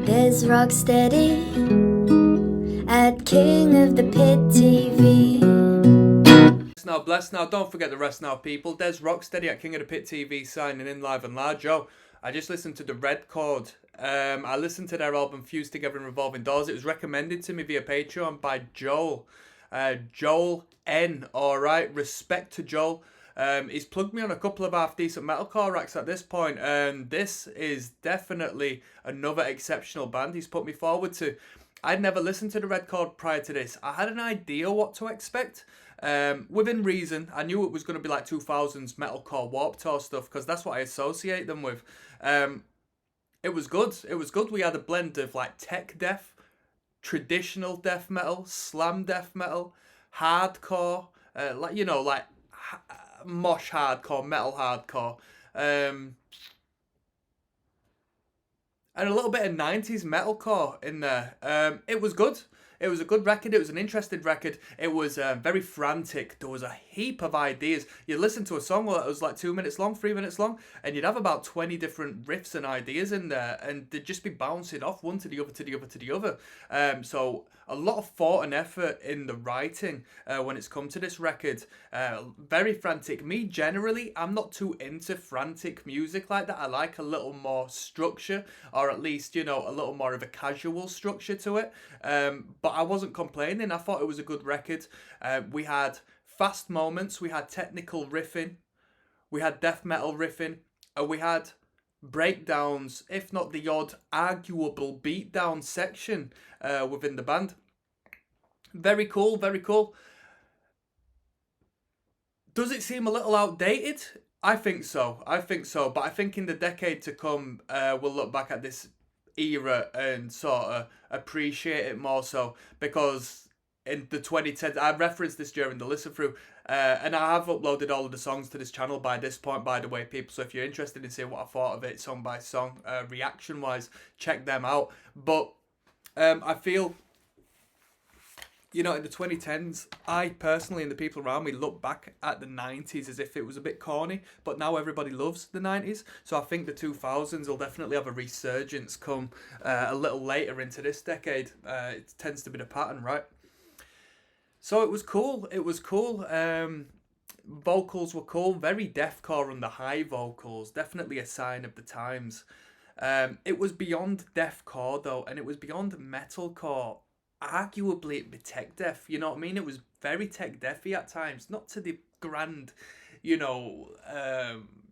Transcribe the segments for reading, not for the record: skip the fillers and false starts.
There's ROCKSTEADY at King of the Pit TV. Bless now, don't forget the rest now, people. Des ROCKSTEADY at King of the Pit TV signing in live and large. Yo, I just listened to the Red Chord. I listened to their album Fused Together in Revolving Doors. It was recommended to me via Patreon by Joel. Joel N. Alright, respect to Joel. He's plugged me on a couple of half-decent metalcore racks at this point, and this is definitely another exceptional band he's put me forward to. I'd never listened to the Red Chord prior to this. I had an idea what to expect. Within reason, I knew it was going to be like 2000s metalcore Warped Tour stuff, because that's what I associate them with. It was good. It was good. We had a blend of like tech death, traditional death metal, slam death metal, hardcore, mosh hardcore, metal hardcore, and a little bit of 90s metalcore in there. It was good. It was a good record. It was an interesting record. It was very frantic. There was a heap of ideas. You listen to a song that was like 2 minutes long, 3 minutes long, and you'd have about 20 different riffs and ideas in there, and they'd just be bouncing off one to the other, to the other, to the other. So a lot of thought and effort in the writing when it's come to this record. Very frantic. Me, generally, I'm not too into frantic music like that. I like a little more structure, or at least, a little more of a casual structure to it. But I wasn't complaining. I thought it was a good record. We had fast moments. We had technical riffing. We had death metal riffing. We had breakdowns, if not the odd arguable beatdown section within the band. Very cool, very cool. Does it seem a little outdated? I think so. But I think in the decade to come, we'll look back at this era and sort of appreciate it more so, because in the 2010s, I referenced this during the listen through, and I have uploaded all of the songs to this channel by this point, by the way, people. So if you're interested in seeing what I thought of it song by song, reaction wise, check them out. But I feel, in the 2010s, I personally and the people around me look back at the 90s as if it was a bit corny, but now everybody loves the 90s. So I think the 2000s will definitely have a resurgence come a little later into this decade. It tends to be the pattern, right? So it was cool. Vocals were cool. Very deathcore on the high vocals. Definitely a sign of the times. It was beyond deathcore, though, and it was beyond metalcore. Arguably it'd be tech death, you know what I mean? It was very tech deathy at times, not to the grand,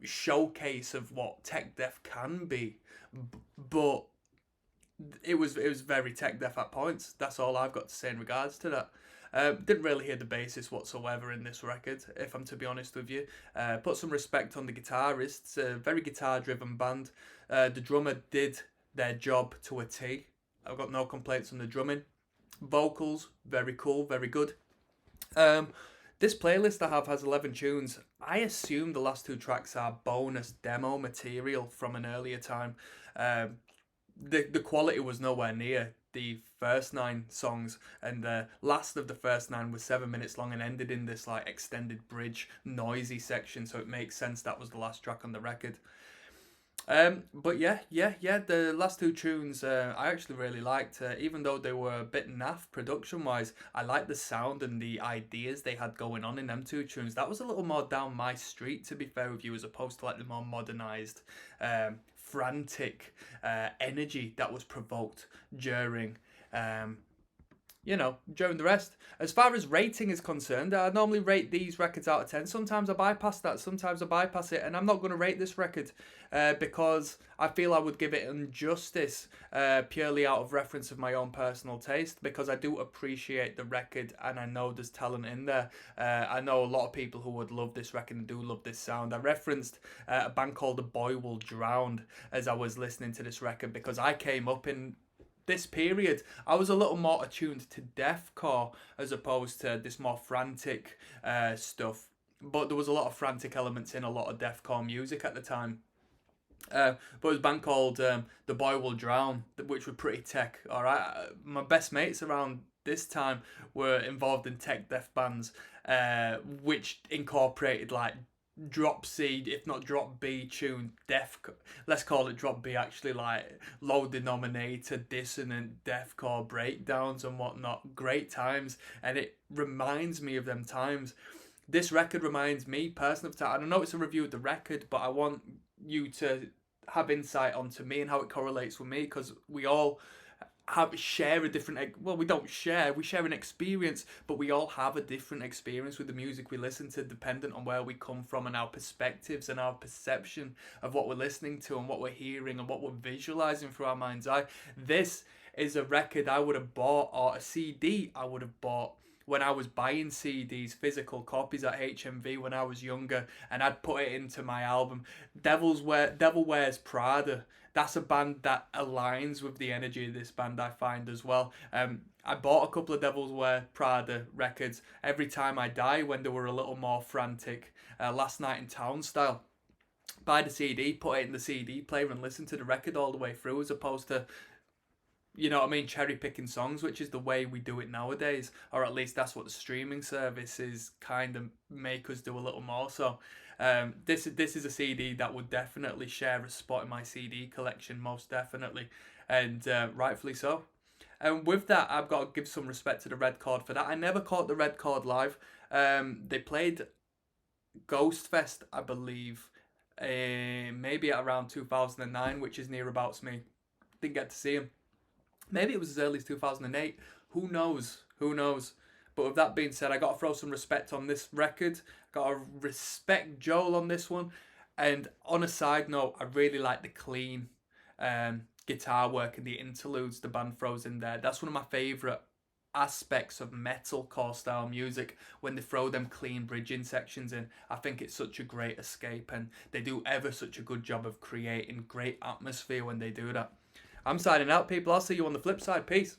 showcase of what tech death can be, but it was very tech death at points. That's all I've got to say in regards to that. Didn't really hear the bassist whatsoever in this record, if I'm to be honest with you. Put some respect on the guitarists. Very guitar driven band. The drummer did their job to a T. I've got no complaints on the drumming. Vocals, very cool, very good. This playlist I have has 11 tunes. I assume the last two tracks are bonus demo material from an earlier time. The quality was nowhere near the first 9 songs, and the last of the first 9 was 7 minutes long and ended in this like extended bridge noisy section, so it makes sense that was the last track on the record. But yeah, the last 2 tunes I actually really liked, even though they were a bit naff production wise. I liked the sound and the ideas they had going on in them 2 tunes. That was a little more down my street, to be fair with you, as opposed to like the more modernized, frantic energy that was provoked during during the rest. As far as rating is concerned, I normally rate these records out of 10. Sometimes I bypass that, sometimes I bypass it, and I'm not going to rate this record because I feel I would give it injustice purely out of reference of my own personal taste, because I do appreciate the record and I know there's talent in there. I know a lot of people who would love this record and do love this sound. I referenced a band called The Boy Will Drown as I was listening to this record, because I came up in this period. I was a little more attuned to deathcore as opposed to this more frantic stuff, but there was a lot of frantic elements in a lot of deathcore music at the time. But it was a band called The Boy Will Drown, which were pretty tech. Alright, my best mates around this time were involved in tech death bands, which incorporated like drop C, if not drop B tune, let's call it drop B actually, like low denominator, dissonant, deathcore breakdowns and whatnot. Great times, and it reminds me of them times. This record reminds me personally of time. I don't know it's a review of the record, but I want you to have insight onto me and how it correlates with me, because we all share a different, well, we don't share, we share an experience, but we all have a different experience with the music we listen to, dependent on where we come from and our perspectives and our perception of what we're listening to and what we're hearing and what we're visualizing through our mind's eye. This is a record I would have bought, or a CD I would have bought when I was buying CDs, physical copies at HMV when I was younger, and I'd put it into my album. Devil Wears Prada. That's a band that aligns with the energy of this band, I find, as well. I bought a couple of Devil Wears Prada records Every Time I Die when they were a little more frantic. Last Night in Town style. Buy the CD, put it in the CD player and listen to the record all the way through, as opposed to, you know what I mean, cherry picking songs, which is the way we do it nowadays, or at least that's what the streaming services kind of make us do a little more. So this is a CD that would definitely share a spot in my CD collection, most definitely, and rightfully so. And with that, I've got to give some respect to the Red Chord for that. I never caught the Red Chord live. They played Ghost Fest, I believe, maybe at around 2009, which is nearabouts me. Didn't get to see him. Maybe it was as early as 2008. Who knows? Who knows? But with that being said, I got to throw some respect on this record. Got to respect Joel on this one. And on a side note, I really like the clean guitar work and the interludes the band throws in there. That's one of my favourite aspects of metalcore style music, when they throw them clean bridging sections in. I think it's such a great escape, and they do ever such a good job of creating great atmosphere when they do that. I'm signing out, people. I'll see you on the flip side. Peace.